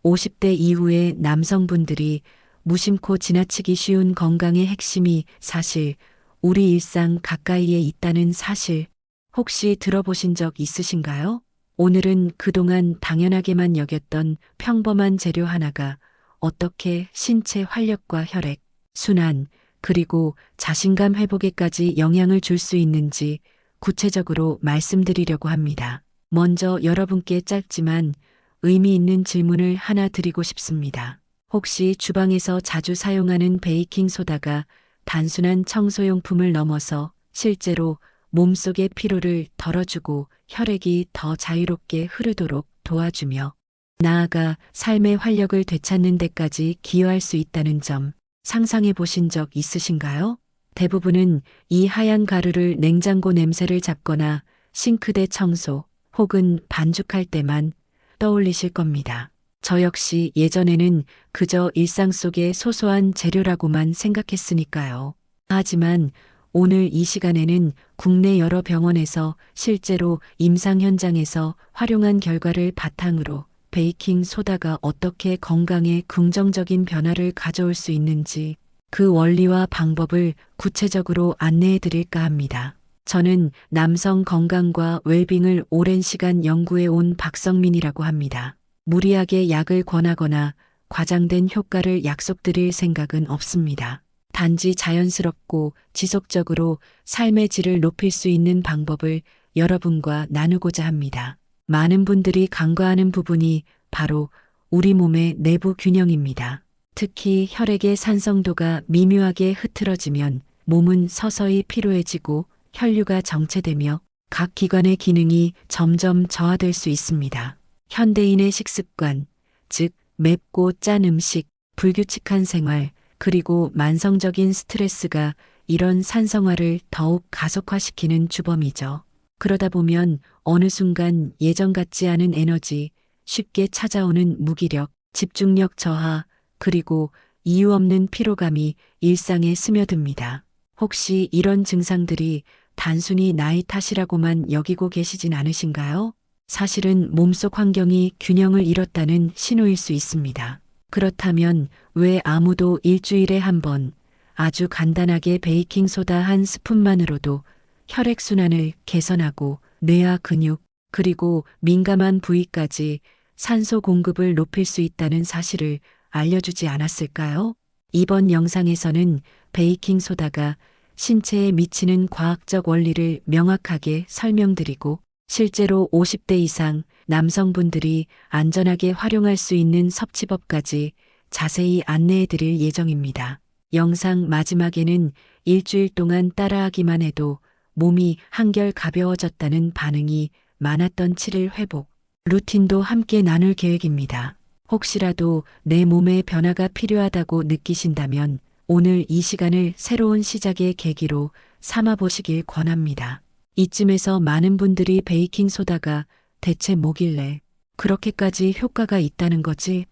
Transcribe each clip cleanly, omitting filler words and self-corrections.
50대 이후의 남성분들이 무심코 지나치기 쉬운 건강의 핵심이 사실 우리 일상 가까이에 있다는 사실 혹시 들어보신 적 있으신가요? 오늘은 그동안 당연하게만 여겼던 평범한 재료 하나가 어떻게 신체 활력과 혈액, 순환, 그리고 자신감 회복에까지 영향을 줄 수 있는지 구체적으로 말씀드리려고 합니다. 먼저 여러분께 짧지만 의미 있는 질문을 하나 드리고 싶습니다. 혹시 주방에서 자주 사용하는 베이킹 소다가 단순한 청소용품을 넘어서 실제로 몸속의 피로를 덜어주고 혈액이 더 자유롭게 흐르도록 도와주며 나아가 삶의 활력을 되찾는 데까지 기여할 수 있다는 점 상상해 보신 적 있으신가요? 대부분은 이 하얀 가루를 냉장고 냄새를 잡거나 싱크대 청소 혹은 반죽할 때만 떠올리실 겁니다. 저 역시 예전에는 그저 일상 속의 소소한 재료라고만 생각했으니까요. 하지만 오늘 이 시간에는 국내 여러 병원에서 실제로 임상 현장에서 활용한 결과를 바탕으로 베이킹 소다가 어떻게 건강에 긍정적인 변화를 가져올 수 있는지 그 원리와 방법을 구체적으로 안내해 드릴까 합니다. 저는 남성 건강과 웰빙을 오랜 시간 연구해 온 박성민이라고 합니다. 무리하게 약을 권하거나 과장된 효과를 약속드릴 생각은 없습니다. 단지 자연스럽고 지속적으로 삶의 질을 높일 수 있는 방법을 여러분과 나누고자 합니다. 많은 분들이 간과하는 부분이 바로 우리 몸의 내부 균형입니다. 특히 혈액의 산성도가 미묘하게 흐트러지면 몸은 서서히 피로해지고 혈류가 정체되며 각 기관의 기능이 점점 저하될 수 있습니다. 현대인의 식습관, 즉 맵고 짠 음식, 불규칙한 생활, 그리고 만성적인 스트레스가 이런 산성화를 더욱 가속화시키는 주범이죠. 그러다 보면 어느 순간 예전 같지 않은 에너지, 쉽게 찾아오는 무기력, 집중력 저하, 그리고 이유 없는 피로감이 일상에 스며듭니다. 혹시 이런 증상들이 단순히 나이 탓이라고만 여기고 계시진 않으신가요? 사실은 몸속 환경이 균형을 잃었다는 신호일 수 있습니다. 그렇다면 왜 아무도 일주일에 한 번 아주 간단하게 베이킹 소다 한 스푼만으로도 혈액순환을 개선하고 뇌와 근육 그리고 민감한 부위까지 산소 공급을 높일 수 있다는 사실을 알려주지 않았을까요? 이번 영상에서는 베이킹 소다가 신체에 미치는 과학적 원리를 명확하게 설명드리고 실제로 50대 이상 남성분들이 안전하게 활용할 수 있는 섭취법까지 자세히 안내해 드릴 예정입니다. 영상 마지막에는 일주일 동안 따라하기만 해도 몸이 한결 가벼워졌다는 반응이 많았던 7일 회복 루틴도 함께 나눌 계획입니다. 혹시라도 내 몸에 변화가 필요하다고 느끼신다면 오늘 이 시간을 새로운 시작의 계기로 삼아 보시길 권합니다. 이쯤에서 많은 분들이 베이킹 소다가 대체 뭐길래 그렇게까지 효과가 있다는 거지?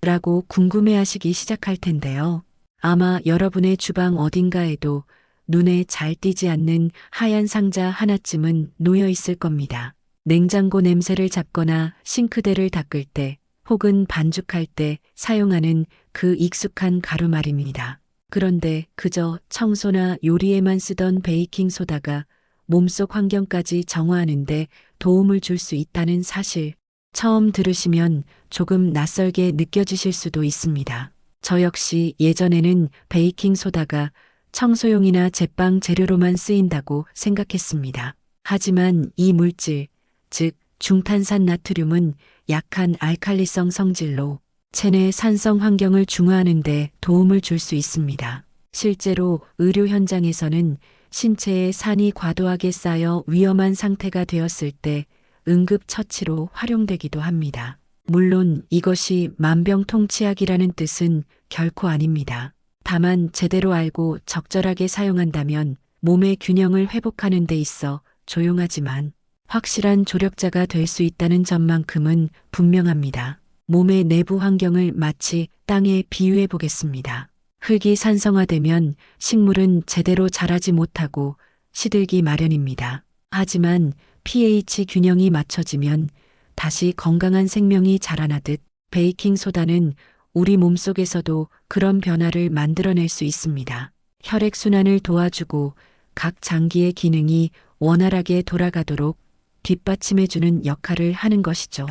라고 궁금해하시기 시작할 텐데요. 아마 여러분의 주방 어딘가에도 눈에 잘 띄지 않는 하얀 상자 하나쯤은 놓여 있을 겁니다. 냉장고 냄새를 잡거나 싱크대를 닦을 때 혹은 반죽할 때 사용하는 그 익숙한 가루 말입니다. 그런데 그저 청소나 요리에만 쓰던 베이킹 소다가 몸속 환경까지 정화하는데 도움을 줄 수 있다는 사실, 처음 들으시면 조금 낯설게 느껴지실 수도 있습니다. 저 역시 예전에는 베이킹 소다가 청소용이나 제빵 재료로만 쓰인다고 생각했습니다. 하지만 이 물질, 즉 중탄산 나트륨은 약한 알칼리성 성질로 체내 산성 환경을 중화하는 데 도움을 줄 수 있습니다. 실제로 의료 현장에서는 신체에 산이 과도하게 쌓여 위험한 상태가 되었을 때 응급처치로 활용되기도 합니다. 물론 이것이 만병통치약이라는 뜻은 결코 아닙니다. 다만 제대로 알고 적절하게 사용한다면 몸의 균형을 회복하는 데 있어 조용하지만 확실한 조력자가 될 수 있다는 점만큼은 분명합니다. 몸의 내부 환경을 마치 땅에 비유해 보겠습니다. 흙이 산성화되면 식물은 제대로 자라지 못하고 시들기 마련입니다. 하지만 pH 균형이 맞춰지면 다시 건강한 생명이 자라나듯 베이킹소다는 우리 몸속에서도 그런 변화를 만들어낼 수 있습니다. 혈액순환을 도와주고 각 장기의 기능이 원활하게 돌아가도록 뒷받침해주는 역할을 하는 것이죠.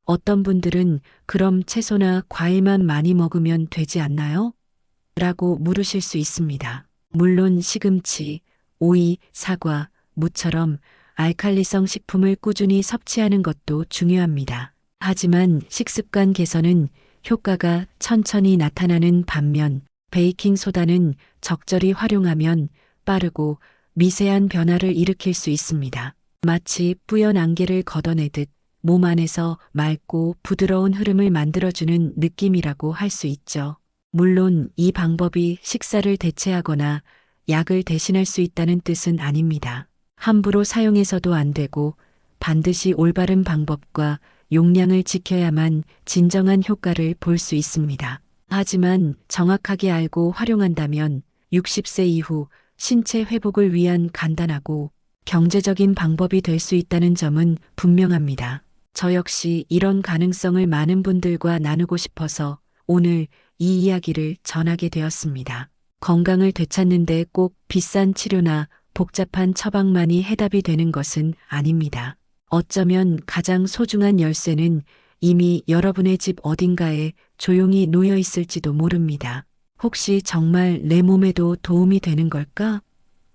어떤 분들은 그럼 채소나 과일만 많이 먹으면 되지 않나요? 라고 물으실 수 있습니다. 물론 시금치, 오이, 사과, 무처럼 알칼리성 식품을 꾸준히 섭취하는 것도 중요합니다. 하지만 식습관 개선은 효과가 천천히 나타나는 반면 베이킹소다는 적절히 활용하면 빠르고 미세한 변화를 일으킬 수 있습니다. 마치 뿌연 안개를 걷어내듯 몸 안에서 맑고 부드러운 흐름을 만들어주는 느낌이라고 할 수 있죠. 물론 이 방법이 식사를 대체하거나 약을 대신할 수 있다는 뜻은 아닙니다. 함부로 사용해서도 안 되고 반드시 올바른 방법과 용량을 지켜야만 진정한 효과를 볼 수 있습니다. 하지만 정확하게 알고 활용한다면 60세 이후 신체 회복을 위한 간단하고 경제적인 방법이 될 수 있다는 점은 분명합니다. 저 역시 이런 가능성을 많은 분들과 나누고 싶어서 오늘 이 이야기를 전하게 되었습니다. 건강을 되찾는데 꼭 비싼 치료나 복잡한 처방만이 해답이 되는 것은 아닙니다. 어쩌면 가장 소중한 열쇠는 이미 여러분의 집 어딘가에 조용히 놓여 있을지도 모릅니다. 혹시 정말 내 몸에도 도움이 되는 걸까?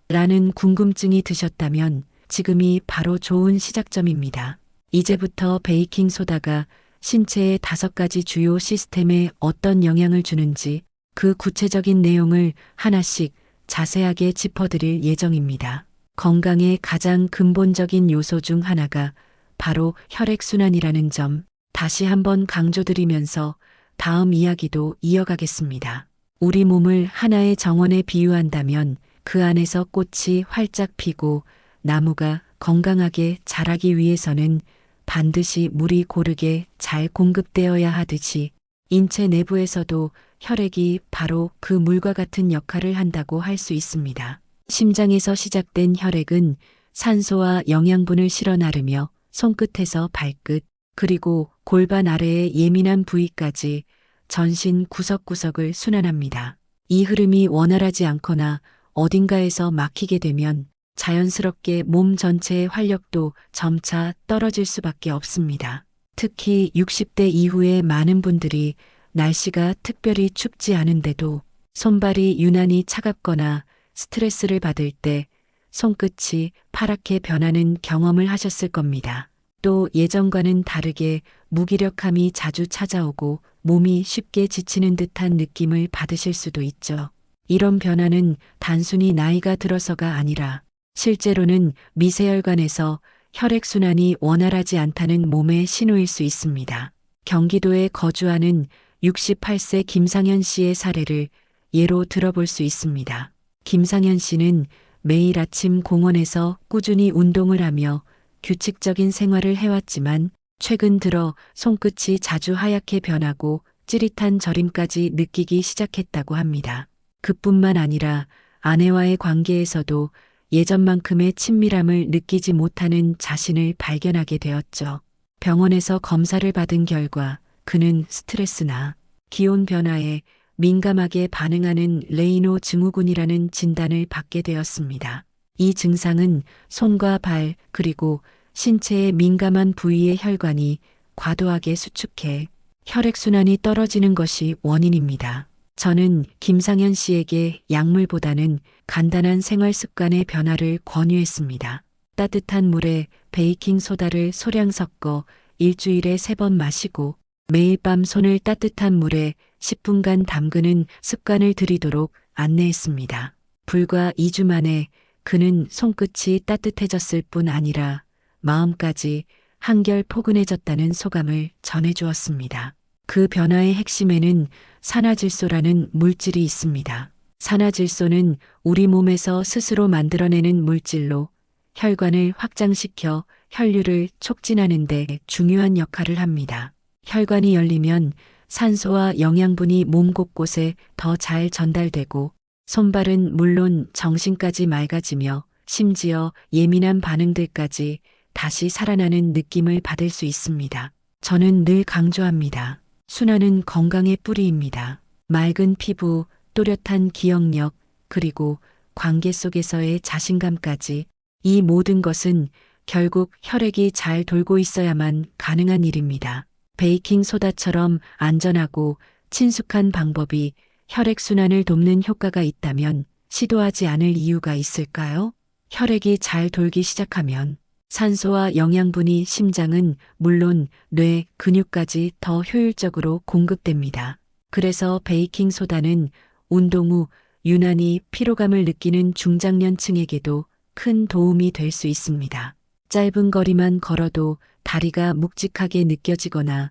라는 궁금증이 드셨다면 지금이 바로 좋은 시작점입니다. 이제부터 베이킹소다가 신체의 5가지 주요 시스템에 어떤 영향을 주는지 그 구체적인 내용을 하나씩 자세하게 짚어드릴 예정입니다. 건강의 가장 근본적인 요소 중 하나가 바로 혈액순환이라는 점 다시 한번 강조드리면서 다음 이야기도 이어가겠습니다. 우리 몸을 하나의 정원에 비유한다면 그 안에서 꽃이 활짝 피고 나무가 건강하게 자라기 위해서는 반드시 물이 고르게 잘 공급되어야 하듯이 인체 내부에서도 혈액이 바로 그 물과 같은 역할을 한다고 할 수 있습니다. 심장에서 시작된 혈액은 산소와 영양분을 실어 나르며 손끝에서 발끝, 그리고 골반 아래의 예민한 부위까지 전신 구석구석을 순환합니다. 이 흐름이 원활하지 않거나 어딘가에서 막히게 되면 자연스럽게 몸 전체의 활력도 점차 떨어질 수밖에 없습니다. 특히 60대 이후에 많은 분들이 날씨가 특별히 춥지 않은데도 손발이 유난히 차갑거나 스트레스를 받을 때 손끝이 파랗게 변하는 경험을 하셨을 겁니다. 또 예전과는 다르게 무기력함이 자주 찾아오고 몸이 쉽게 지치는 듯한 느낌을 받으실 수도 있죠. 이런 변화는 단순히 나이가 들어서가 아니라 실제로는 미세혈관에서 혈액순환이 원활하지 않다는 몸의 신호일 수 있습니다. 경기도에 거주하는 68세 김상현 씨의 사례를 예로 들어볼 수 있습니다. 김상현 씨는 매일 아침 공원에서 꾸준히 운동을 하며 규칙적인 생활을 해왔지만 최근 들어 손끝이 자주 하얗게 변하고 찌릿한 저림까지 느끼기 시작했다고 합니다. 그뿐만 아니라 아내와의 관계에서도 예전만큼의 친밀함을 느끼지 못하는 자신을 발견하게 되었죠. 병원에서 검사를 받은 결과 그는 스트레스나 기온 변화에 민감하게 반응하는 레이노 증후군이라는 진단을 받게 되었습니다. 이 증상은 손과 발 그리고 신체의 민감한 부위의 혈관이 과도하게 수축해 혈액순환이 떨어지는 것이 원인입니다. 저는 김상현 씨에게 약물보다는 간단한 생활 습관의 변화를 권유했습니다. 따뜻한 물에 베이킹소다를 소량 섞어 일주일에 3번 마시고 매일 밤 손을 따뜻한 물에 10분간 담그는 습관을 들이도록 안내했습니다. 불과 2주 만에 그는 손끝이 따뜻해졌을 뿐 아니라 마음까지 한결 포근해졌다는 소감을 전해주었습니다. 그 변화의 핵심에는 산화질소라는 물질이 있습니다. 산화질소는 우리 몸에서 스스로 만들어내는 물질로 혈관을 확장시켜 혈류를 촉진하는 데 중요한 역할을 합니다. 혈관이 열리면 산소와 영양분이 몸 곳곳에 더 잘 전달되고 손발은 물론 정신까지 맑아지며 심지어 예민한 반응들까지 다시 살아나는 느낌을 받을 수 있습니다. 저는 늘 강조합니다. 순환은 건강의 뿌리입니다. 맑은 피부, 또렷한 기억력, 그리고 관계 속에서의 자신감까지 이 모든 것은 결국 혈액이 잘 돌고 있어야만 가능한 일입니다. 베이킹 소다처럼 안전하고 친숙한 방법이 혈액순환을 돕는 효과가 있다면 시도하지 않을 이유가 있을까요? 혈액이 잘 돌기 시작하면 산소와 영양분이 심장은 물론 뇌, 근육까지 더 효율적으로 공급됩니다. 그래서 베이킹 소다는 운동 후 유난히 피로감을 느끼는 중장년층에게도 큰 도움이 될 수 있습니다. 짧은 거리만 걸어도 다리가 묵직하게 느껴지거나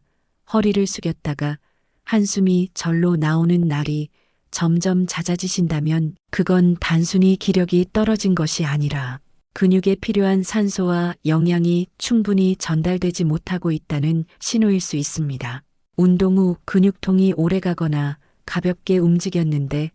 허리를 숙였다가 한숨이 절로 나오는 날이 점점 잦아지신다면 그건 단순히 기력이 떨어진 것이 아니라 근육에 필요한 산소와 영양이 충분히 전달되지 못하고 있다는 신호일 수 있습니다. 운동 후 근육통이 오래가거나 가볍게 움직였는데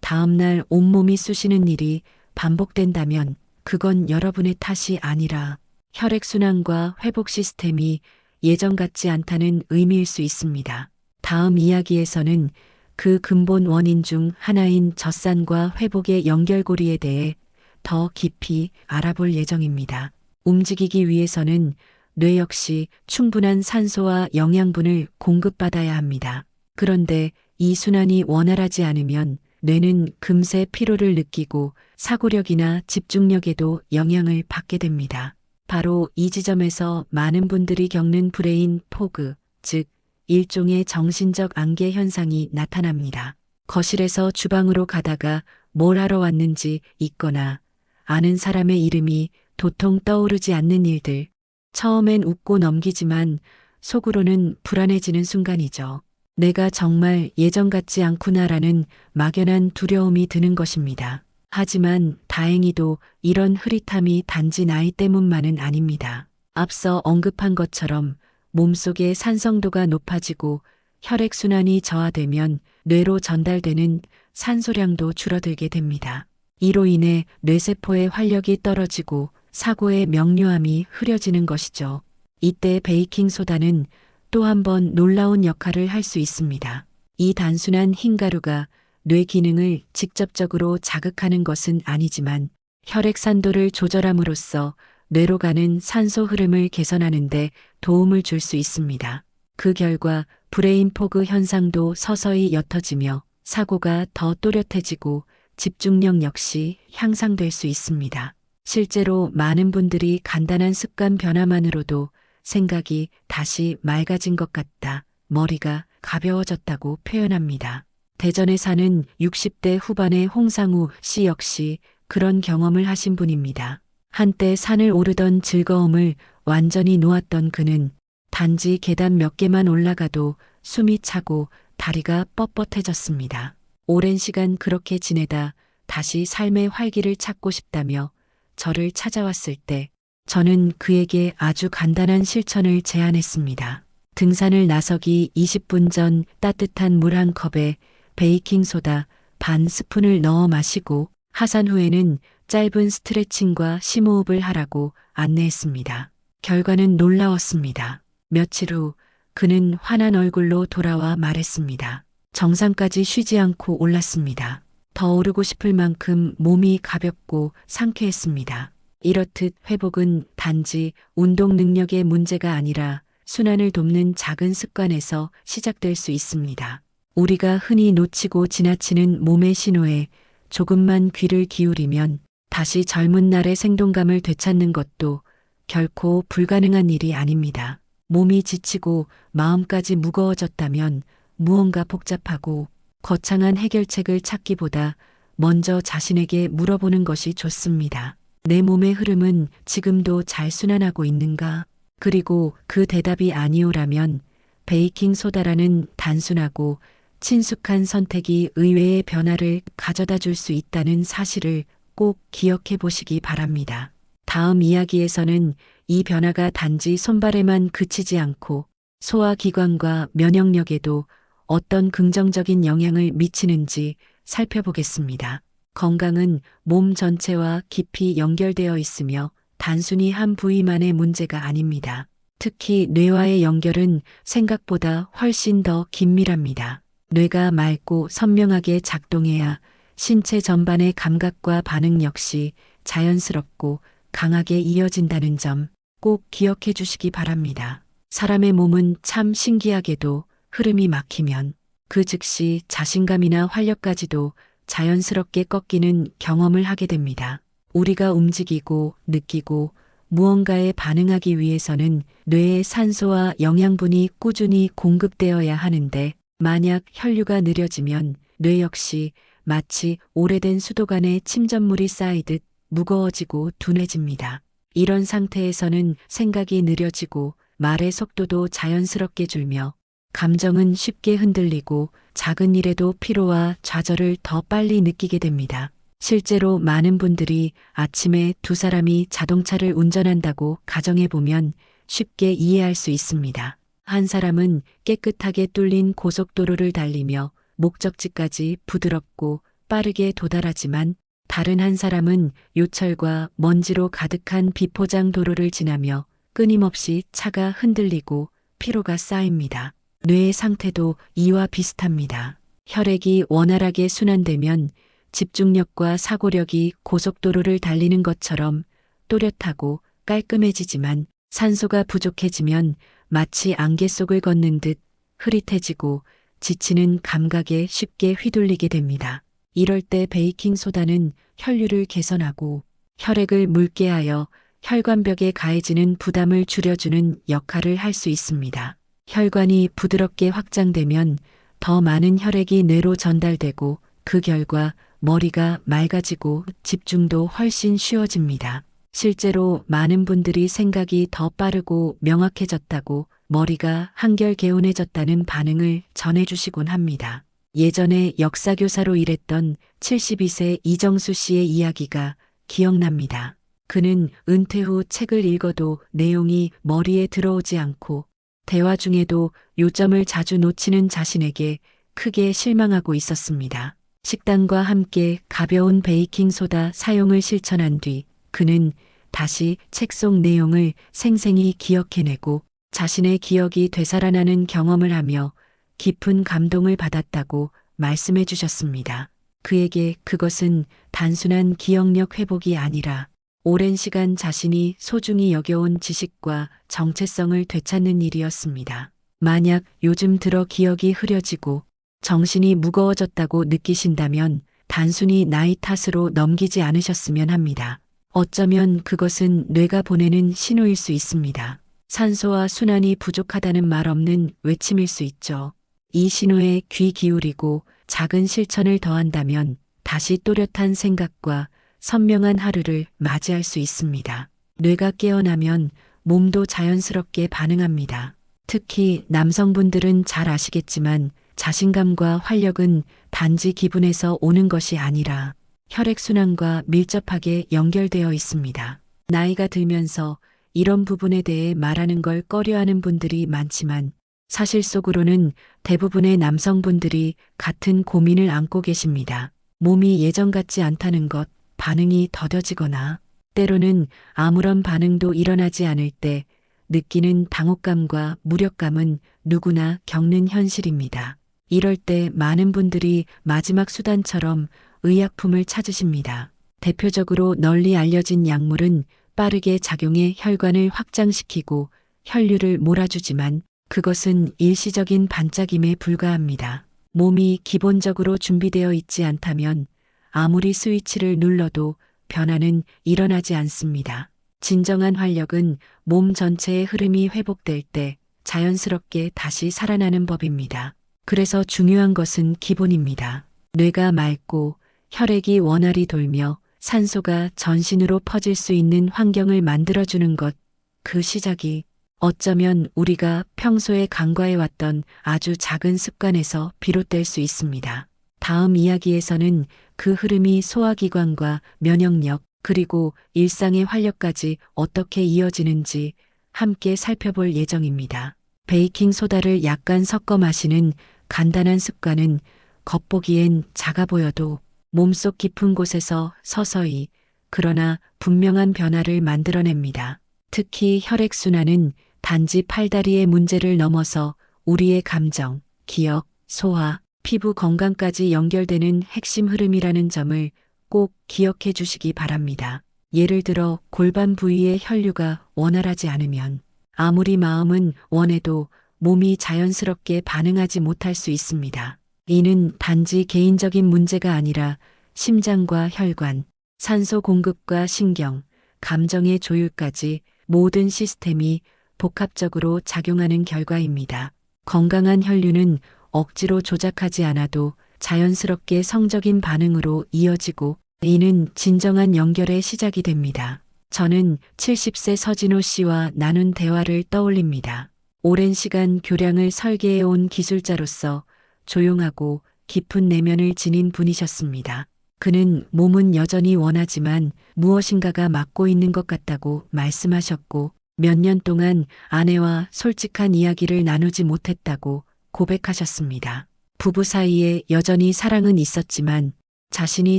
다음날 온몸이 쑤시는 일이 반복된다면 그건 여러분의 탓이 아니라 혈액순환과 회복 시스템이 예전 같지 않다는 의미일 수 있습니다. 다음 이야기에서는 그 근본 원인 중 하나인 젖산과 회복의 연결고리에 대해 더 깊이 알아볼 예정입니다. 움직이기 위해서는 뇌 역시 충분한 산소와 영양분을 공급받아야 합니다. 그런데 이 순환이 원활하지 않으면 뇌는 금세 피로를 느끼고 사고력이나 집중력에도 영향을 받게 됩니다. 바로 이 지점에서 많은 분들이 겪는 브레인 포그, 즉 일종의 정신적 안개 현상이 나타납니다. 거실에서 주방으로 가다가 뭘 하러 왔는지 잊거나 아는 사람의 이름이 도통 떠오르지 않는 일들. 처음엔 웃고 넘기지만 속으로는 불안해지는 순간이죠. 내가 정말 예전 같지 않구나라는 막연한 두려움이 드는 것입니다. 하지만 다행히도 이런 흐릿함이 단지 나이 때문만은 아닙니다. 앞서 언급한 것처럼 몸속의 산성도가 높아지고 혈액순환이 저하되면 뇌로 전달되는 산소량도 줄어들게 됩니다. 이로 인해 뇌세포의 활력이 떨어지고 사고의 명료함이 흐려지는 것이죠. 이때 베이킹소다는 또 한 번 놀라운 역할을 할 수 있습니다. 이 단순한 흰가루가 뇌 기능을 직접적으로 자극하는 것은 아니지만 혈액 산도를 조절함으로써 뇌로 가는 산소 흐름을 개선하는 데 도움을 줄 수 있습니다. 그 결과 브레인 포그 현상도 서서히 옅어지며 사고가 더 또렷해지고 집중력 역시 향상될 수 있습니다. 실제로 많은 분들이 간단한 습관 변화만으로도 생각이 다시 맑아진 것 같다, 머리가 가벼워졌다고 표현합니다. 대전에 사는 60대 후반의 홍상우 씨 역시 그런 경험을 하신 분입니다. 한때 산을 오르던 즐거움을 완전히 놓았던 그는 단지 계단 몇 개만 올라가도 숨이 차고 다리가 뻣뻣해졌습니다. 오랜 시간 그렇게 지내다 다시 삶의 활기를 찾고 싶다며 저를 찾아왔을 때 저는 그에게 아주 간단한 실천을 제안했습니다. 등산을 나서기 20분 전 따뜻한 물 한 컵에 베이킹소다 반 스푼을 넣어 마시고 하산 후에는 짧은 스트레칭과 심호흡을 하라고 안내했습니다. 결과는 놀라웠습니다. 며칠 후 그는 환한 얼굴로 돌아와 말했습니다. 정상까지 쉬지 않고 올랐습니다. 더 오르고 싶을 만큼 몸이 가볍고 상쾌했습니다. 이렇듯 회복은 단지 운동 능력의 문제가 아니라 순환을 돕는 작은 습관에서 시작될 수 있습니다. 우리가 흔히 놓치고 지나치는 몸의 신호에 조금만 귀를 기울이면 다시 젊은 날의 생동감을 되찾는 것도 결코 불가능한 일이 아닙니다. 몸이 지치고 마음까지 무거워졌다면 무언가 복잡하고 거창한 해결책을 찾기보다 먼저 자신에게 물어보는 것이 좋습니다. 내 몸의 흐름은 지금도 잘 순환하고 있는가? 그리고 그 대답이 아니오라면 베이킹소다라는 단순하고 친숙한 선택이 의외의 변화를 가져다 줄 수 있다는 사실을 꼭 기억해 보시기 바랍니다. 다음 이야기에서는 이 변화가 단지 손발에만 그치지 않고 소화기관과 면역력에도 어떤 긍정적인 영향을 미치는지 살펴보겠습니다. 건강은 몸 전체와 깊이 연결되어 있으며 단순히 한 부위만의 문제가 아닙니다. 특히 뇌와의 연결은 생각보다 훨씬 더 긴밀합니다. 뇌가 맑고 선명하게 작동해야 신체 전반의 감각과 반응 역시 자연스럽고 강하게 이어진다는 점 꼭 기억해 주시기 바랍니다. 사람의 몸은 참 신기하게도 흐름이 막히면 그 즉시 자신감이나 활력까지도 자연스럽게 꺾이는 경험을 하게 됩니다. 우리가 움직이고 느끼고 무언가에 반응하기 위해서는 뇌에 산소와 영양분이 꾸준히 공급되어야 하는데 만약 혈류가 느려지면 뇌 역시 마치 오래된 수도관에 침전물이 쌓이듯 무거워지고 둔해집니다. 이런 상태에서는 생각이 느려지고 말의 속도도 자연스럽게 줄며 감정은 쉽게 흔들리고 작은 일에도 피로와 좌절을 더 빨리 느끼게 됩니다. 실제로 많은 분들이 아침에 두 사람이 자동차를 운전한다고 가정해보면 쉽게 이해할 수 있습니다. 한 사람은 깨끗하게 뚫린 고속도로를 달리며 목적지까지 부드럽고 빠르게 도달하지만 다른 한 사람은 요철과 먼지로 가득한 비포장 도로를 지나며 끊임없이 차가 흔들리고 피로가 쌓입니다. 뇌의 상태도 이와 비슷합니다. 혈액이 원활하게 순환되면 집중력과 사고력이 고속도로를 달리는 것처럼 또렷하고 깔끔해지지만 산소가 부족해지면 마치 안개 속을 걷는 듯 흐릿해지고 지치는 감각에 쉽게 휘둘리게 됩니다. 이럴 때 베이킹 소다는 혈류를 개선하고 혈액을 묽게 하여 혈관벽에 가해지는 부담을 줄여주는 역할을 할 수 있습니다. 혈관이 부드럽게 확장되면 더 많은 혈액이 뇌로 전달되고 그 결과 머리가 맑아지고 집중도 훨씬 쉬워집니다. 실제로 많은 분들이 생각이 더 빠르고 명확해졌다고 머리가 한결 개운해졌다는 반응을 전해주시곤 합니다. 예전에 역사교사로 일했던 72세 이정수 씨의 이야기가 기억납니다. 그는 은퇴 후 책을 읽어도 내용이 머리에 들어오지 않고 대화 중에도 요점을 자주 놓치는 자신에게 크게 실망하고 있었습니다. 식단과 함께 가벼운 베이킹 소다 사용을 실천한 뒤 그는 다시 책 속 내용을 생생히 기억해내고 자신의 기억이 되살아나는 경험을 하며 깊은 감동을 받았다고 말씀해 주셨습니다. 그에게 그것은 단순한 기억력 회복이 아니라 오랜 시간 자신이 소중히 여겨온 지식과 정체성을 되찾는 일이었습니다. 만약 요즘 들어 기억이 흐려지고 정신이 무거워졌다고 느끼신다면 단순히 나이 탓으로 넘기지 않으셨으면 합니다. 어쩌면 그것은 뇌가 보내는 신호일 수 있습니다. 산소와 순환이 부족하다는 말 없는 외침일 수 있죠. 이 신호에 귀 기울이고 작은 실천을 더한다면 다시 또렷한 생각과 선명한 하루를 맞이할 수 있습니다. 뇌가 깨어나면 몸도 자연스럽게 반응합니다. 특히 남성분들은 잘 아시겠지만 자신감과 활력은 단지 기분에서 오는 것이 아니라 혈액순환과 밀접하게 연결되어 있습니다. 나이가 들면서 이런 부분에 대해 말하는 걸 꺼려하는 분들이 많지만 사실 속으로는 대부분의 남성분들이 같은 고민을 안고 계십니다. 몸이 예전 같지 않다는 것, 반응이 더뎌지거나 때로는 아무런 반응도 일어나지 않을 때 느끼는 당혹감과 무력감은 누구나 겪는 현실입니다. 이럴 때 많은 분들이 마지막 수단처럼 의약품을 찾으십니다. 대표적으로 널리 알려진 약물은 빠르게 작용해 혈관을 확장시키고 혈류를 몰아주지만 그것은 일시적인 반짝임에 불과합니다. 몸이 기본적으로 준비되어 있지 않다면 아무리 스위치를 눌러도 변화는 일어나지 않습니다. 진정한 활력은 몸 전체의 흐름이 회복될 때 자연스럽게 다시 살아나는 법입니다. 그래서 중요한 것은 기본입니다. 뇌가 맑고 혈액이 원활히 돌며 산소가 전신으로 퍼질 수 있는 환경을 만들어주는 것, 그 시작이 어쩌면 우리가 평소에 간과해왔던 아주 작은 습관에서 비롯될 수 있습니다. 다음 이야기에서는 그 흐름이 소화기관과 면역력, 그리고 일상의 활력까지 어떻게 이어지는지 함께 살펴볼 예정입니다. 베이킹 소다를 약간 섞어 마시는 간단한 습관은 겉보기엔 작아 보여도 몸속 깊은 곳에서 서서히 그러나 분명한 변화를 만들어냅니다. 특히 혈액순환은 단지 팔다리의 문제를 넘어서 우리의 감정, 기억, 소화, 피부 건강까지 연결되는 핵심 흐름이라는 점을 꼭 기억해 주시기 바랍니다. 예를 들어 골반 부위의 혈류가 원활하지 않으면 아무리 마음은 원해도 몸이 자연스럽게 반응하지 못할 수 있습니다. 이는 단지 개인적인 문제가 아니라 심장과 혈관, 산소 공급과 신경, 감정의 조율까지 모든 시스템이 복합적으로 작용하는 결과입니다. 건강한 혈류는 억지로 조작하지 않아도 자연스럽게 성적인 반응으로 이어지고 이는 진정한 연결의 시작이 됩니다. 저는 70세 서진호 씨와 나눈 대화를 떠올립니다. 오랜 시간 교량을 설계해온 기술자로서 조용하고 깊은 내면을 지닌 분이셨습니다. 그는 몸은 여전히 원하지만 무엇인가가 막고 있는 것 같다고 말씀하셨고 몇 년 동안 아내와 솔직한 이야기를 나누지 못했다고 고백하셨습니다. 부부 사이에 여전히 사랑은 있었지만 자신이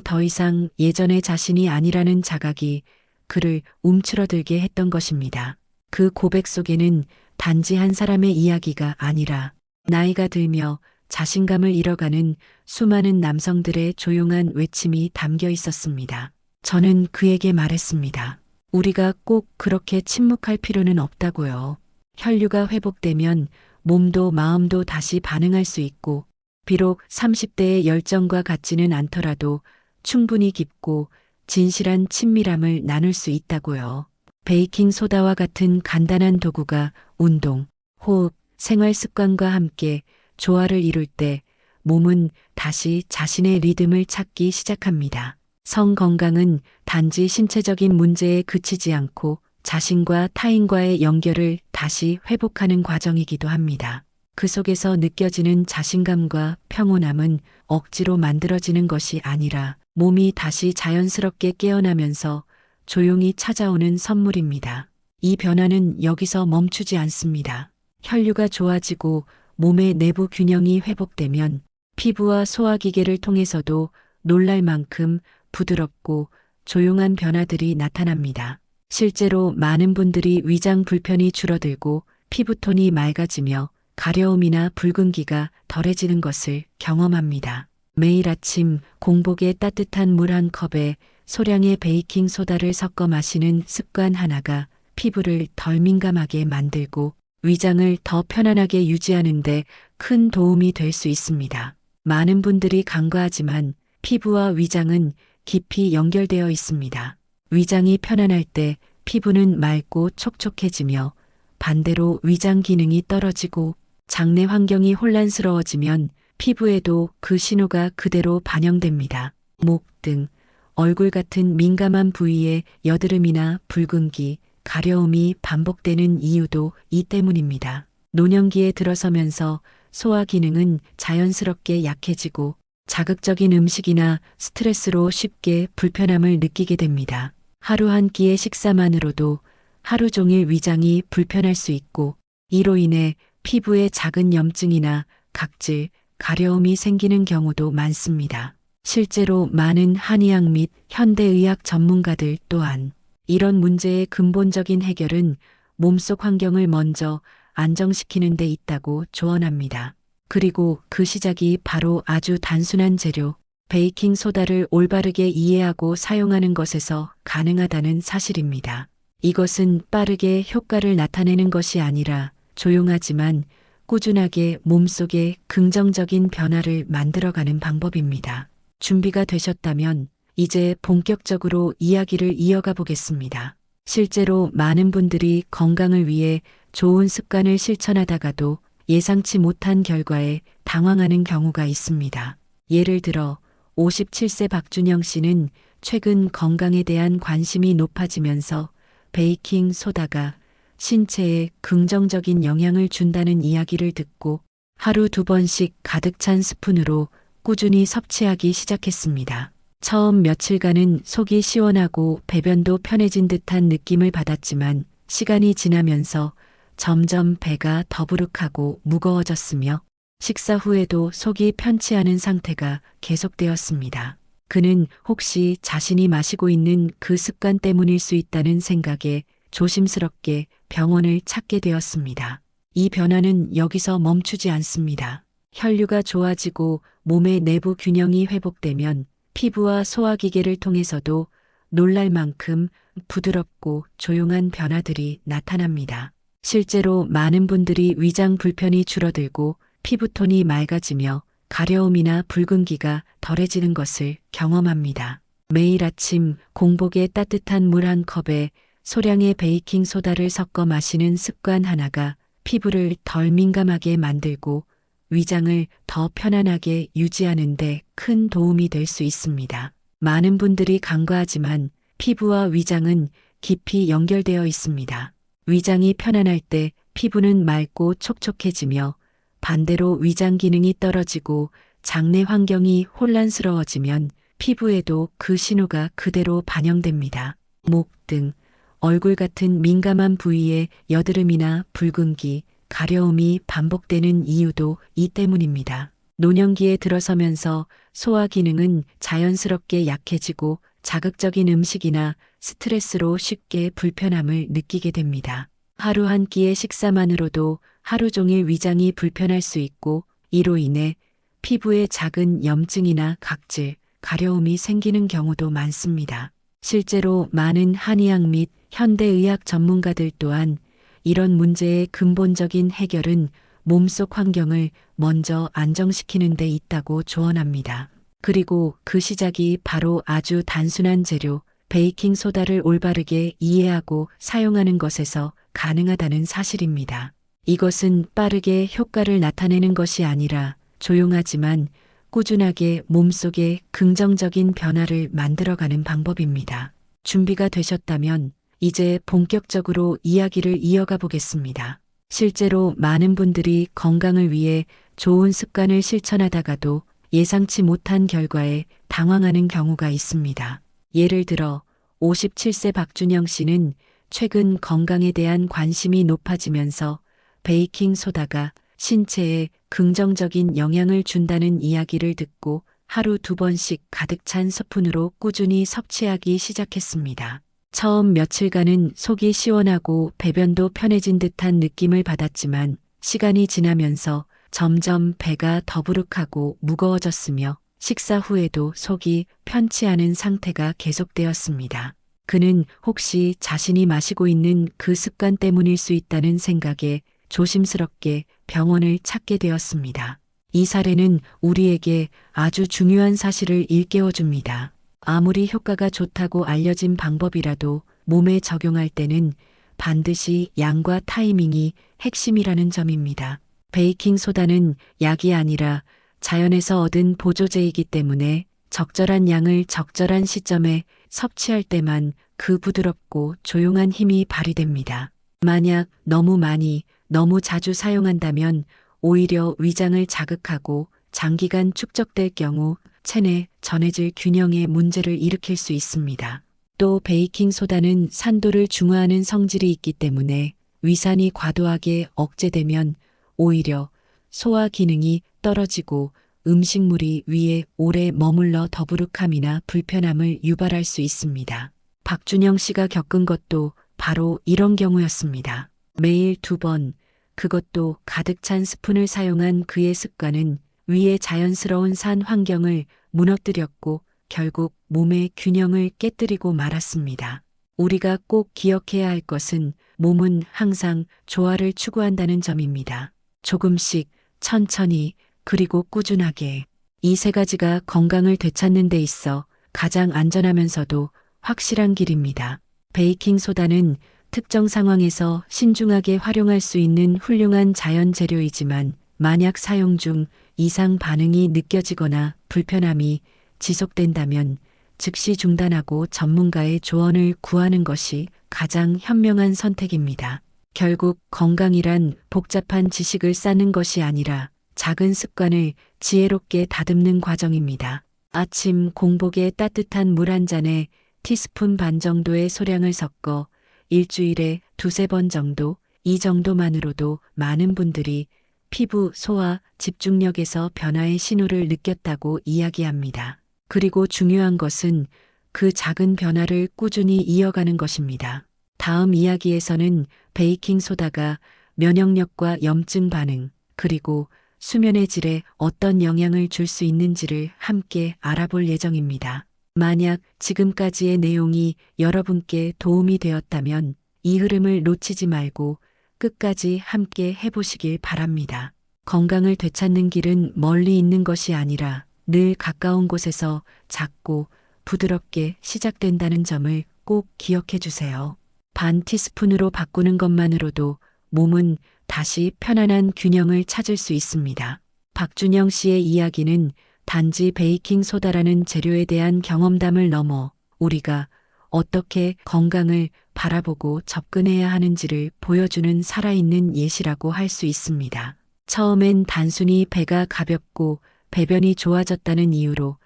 더 이상 예전의 자신이 아니라는 자각이 그를 움츠러들게 했던 것입니다. 그 고백 속에는 단지 한 사람의 이야기가 아니라 나이가 들며 자신감을 잃어가는 수많은 남성들의 조용한 외침이 담겨 있었습니다. 저는 그에게 말했습니다. 우리가 꼭 그렇게 침묵할 필요는 없다고요. 혈류가 회복되면 몸도 마음도 다시 반응할 수 있고 비록 30대의 열정과 같지는 않더라도 충분히 깊고 진실한 친밀함을 나눌 수 있다고요. 베이킹 소다와 같은 간단한 도구가 운동, 호흡, 생활 습관과 함께 조화를 이룰 때 몸은 다시 자신의 리듬을 찾기 시작합니다. 성 건강은 단지 신체적인 문제에 그치지 않고 자신과 타인과의 연결을 다시 회복하는 과정이기도 합니다. 그 속에서 느껴지는 자신감과 평온함은 억지로 만들어지는 것이 아니라 몸이 다시 자연스럽게 깨어나면서 조용히 찾아오는 선물입니다. 이 변화는 여기서 멈추지 않습니다. 혈류가 좋아지고 몸의 내부 균형이 회복되면 피부와 소화기계를 통해서도 놀랄 만큼 부드럽고 조용한 변화들이 나타납니다. 실제로 많은 분들이 위장 불편이 줄어들고 피부톤이 맑아지며 가려움이나 붉은기가 덜해지는 것을 경험합니다. 매일 아침 공복에 따뜻한 물 한 컵에 소량의 베이킹 소다를 섞어 마시는 습관 하나가 피부를 덜 민감하게 만들고 위장을 더 편안하게 유지하는 데 큰 도움이 될 수 있습니다. 많은 분들이 간과하지만 피부와 위장은 깊이 연결되어 있습니다. 위장이 편안할 때 피부는 맑고 촉촉해지며 반대로 위장 기능이 떨어지고 장내 환경이 혼란스러워지면 피부에도 그 신호가 그대로 반영됩니다. 목 등 얼굴 같은 민감한 부위에 여드름이나 붉은기, 가려움이 반복되는 이유도 이 때문입니다. 노년기에 들어서면서 소화 기능은 자연스럽게 약해지고 자극적인 음식이나 스트레스로 쉽게 불편함을 느끼게 됩니다. 하루 한 끼의 식사만으로도 하루 종일 위장이 불편할 수 있고 이로 인해 피부에 작은 염증이나 각질, 가려움이 생기는 경우도 많습니다. 실제로 많은 한의학 및 현대의학 전문가들 또한 이런 문제의 근본적인 해결은 몸속 환경을 먼저 안정시키는 데 있다고 조언합니다. 그리고 그 시작이 바로 아주 단순한 재료, 베이킹 소다를 올바르게 이해하고 사용하는 것에서 가능하다는 사실입니다. 이것은 빠르게 효과를 나타내는 것이 아니라 조용하지만 꾸준하게 몸속에 긍정적인 변화를 만들어가는 방법입니다. 준비가 되셨다면 이제 본격적으로 이야기를 이어가 보겠습니다. 실제로 많은 분들이 건강을 위해 좋은 습관을 실천하다가도 예상치 못한 결과에 당황하는 경우가 있습니다. 예를 들어 57세 박준영 씨는 최근 건강에 대한 관심이 높아지면서 베이킹 소다가 신체에 긍정적인 영향을 준다는 이야기를 듣고 하루 2번씩 가득 찬 스푼으로 꾸준히 섭취하기 시작했습니다. 처음 며칠간은 속이 시원하고 배변도 편해진 듯한 느낌을 받았지만 시간이 지나면서 점점 배가 더부룩하고 무거워졌으며 식사 후에도 속이 편치 않은 상태가 계속되었습니다. 그는 혹시 자신이 마시고 있는 그 습관 때문일 수 있다는 생각에 조심스럽게 병원을 찾게 되었습니다. 이 변화는 여기서 멈추지 않습니다. 혈류가 좋아지고 몸의 내부 균형이 회복되면 피부와 소화기계를 통해서도 놀랄 만큼 부드럽고 조용한 변화들이 나타납니다. 실제로 많은 분들이 위장 불편이 줄어들고 피부톤이 맑아지며 가려움이나 붉은기가 덜해지는 것을 경험합니다. 매일 아침 공복에 따뜻한 물 한 컵에 소량의 베이킹 소다를 섞어 마시는 습관 하나가 피부를 덜 민감하게 만들고 위장을 더 편안하게 유지하는 데 큰 도움이 될 수 있습니다. 많은 분들이 간과하지만 피부와 위장은 깊이 연결되어 있습니다. 위장이 편안할 때 피부는 맑고 촉촉해지며 반대로 위장 기능이 떨어지고 장내 환경이 혼란스러워지면 피부에도 그 신호가 그대로 반영됩니다. 목 등 얼굴 같은 민감한 부위에 여드름이나 붉은기, 가려움이 반복되는 이유도 이 때문입니다. 노년기에 들어서면서 소화 기능은 자연스럽게 약해지고 자극적인 음식이나 스트레스로 쉽게 불편함을 느끼게 됩니다. 하루 한 끼의 식사만으로도 하루 종일 위장이 불편할 수 있고 이로 인해 피부에 작은 염증이나 각질, 가려움이 생기는 경우도 많습니다. 실제로 많은 한의학 및 현대의학 전문가들 또한 이런 문제의 근본적인 해결은 몸속 환경을 먼저 안정시키는 데 있다고 조언합니다. 그리고 그 시작이 바로 아주 단순한 재료, 베이킹 소다를 올바르게 이해하고 사용하는 것에서 가능하다는 사실입니다. 이것은 빠르게 효과를 나타내는 것이 아니라 조용하지만 꾸준하게 몸속에 긍정적인 변화를 만들어가는 방법입니다. 준비가 되셨다면 이제 본격적으로 이야기를 이어가 보겠습니다. 실제로 많은 분들이 건강을 위해 좋은 습관을 실천하다가도 예상치 못한 결과에 당황하는 경우가 있습니다. 예를 들어 57세 박준영 씨는 최근 건강에 대한 관심이 높아지면서 베이킹 소다가 신체에 긍정적인 영향을 준다는 이야기를 듣고 하루 2번씩 가득 찬 스푼으로 꾸준히 섭취하기 시작했습니다. 처음 며칠간은 속이 시원하고 배변도 편해진 듯한 느낌을 받았지만 시간이 지나면서 점점 배가 더부룩하고 무거워졌으며 식사 후에도 속이 편치 않은 상태가 계속되었습니다. 그는 혹시 자신이 마시고 있는 그 습관 때문일 수 있다는 생각에 조심스럽게 병원을 찾게 되었습니다. 이 사례는 우리에게 아주 중요한 사실을 일깨워줍니다. 아무리 효과가 좋다고 알려진 방법이라도 몸에 적용할 때는 반드시 양과 타이밍이 핵심이라는 점입니다. 베이킹 소다는 약이 아니라 자연에서 얻은 보조제이기 때문에 적절한 양을 적절한 시점에 섭취할 때만 그 부드럽고 조용한 힘이 발휘됩니다. 만약 너무 많이, 너무 자주 사용한다면 오히려 위장을 자극하고 장기간 축적될 경우 체내 전해질 균형에 문제를 일으킬 수 있습니다. 또 베이킹 소다는 산도를 중화하는 성질이 있기 때문에 위산이 과도하게 억제되면 오히려 소화 기능이 떨어지고 음식물이 위에 오래 머물러 더부룩함이나 불편함을 유발할 수 있습니다. 박준영 씨가 겪은 것도 바로 이런 경우였습니다. 매일 2번, 그것도 가득 찬 스푼을 사용한 그의 습관은 위의 자연스러운 산 환경을 무너뜨렸고 결국 몸의 균형을 깨뜨리고 말았습니다. 우리가 꼭 기억해야 할 것은 몸은 항상 조화를 추구한다는 점입니다. 조금씩, 천천히, 그리고 꾸준하게. 이 3가지가 건강을 되찾는 데 있어 가장 안전하면서도 확실한 길입니다. 베이킹 소다는 특정 상황에서 신중하게 활용할 수 있는 훌륭한 자연 재료이지만 만약 사용 중 이상 반응이 느껴지거나 불편함이 지속된다면 즉시 중단하고 전문가의 조언을 구하는 것이 가장 현명한 선택입니다. 결국 건강이란 복잡한 지식을 쌓는 것이 아니라 작은 습관을 지혜롭게 다듬는 과정입니다. 아침 공복에 따뜻한 물 한 잔에 티스푼 반 정도의 소량을 섞어 일주일에 2~3번 정도, 이 정도만으로도 많은 분들이 피부, 소화, 집중력에서 변화의 신호를 느꼈다고 이야기합니다. 그리고 중요한 것은 그 작은 변화를 꾸준히 이어가는 것입니다. 다음 이야기에서는 베이킹소다가 면역력과 염증 반응, 그리고 수면의 질에 어떤 영향을 줄 수 있는지를 함께 알아볼 예정입니다. 만약 지금까지의 내용이 여러분께 도움이 되었다면 이 흐름을 놓치지 말고 끝까지 함께 해보시길 바랍니다. 건강을 되찾는 길은 멀리 있는 것이 아니라 늘 가까운 곳에서 작고 부드럽게 시작된다는 점을 꼭 기억해 주세요. 반 티스푼으로 바꾸는 것만으로도 몸은 다시 편안한 균형을 찾을 수 있습니다. 박준영 씨의 이야기는 단지 베이킹 소다라는 재료에 대한 경험담을 넘어 우리가 어떻게 건강을 바라보고 접근해야 하는지를 보여주는 살아있는 예시라고 할 수 있습니다. 처음엔 단순히 배가 가볍고 배변이 좋아졌다는 이유로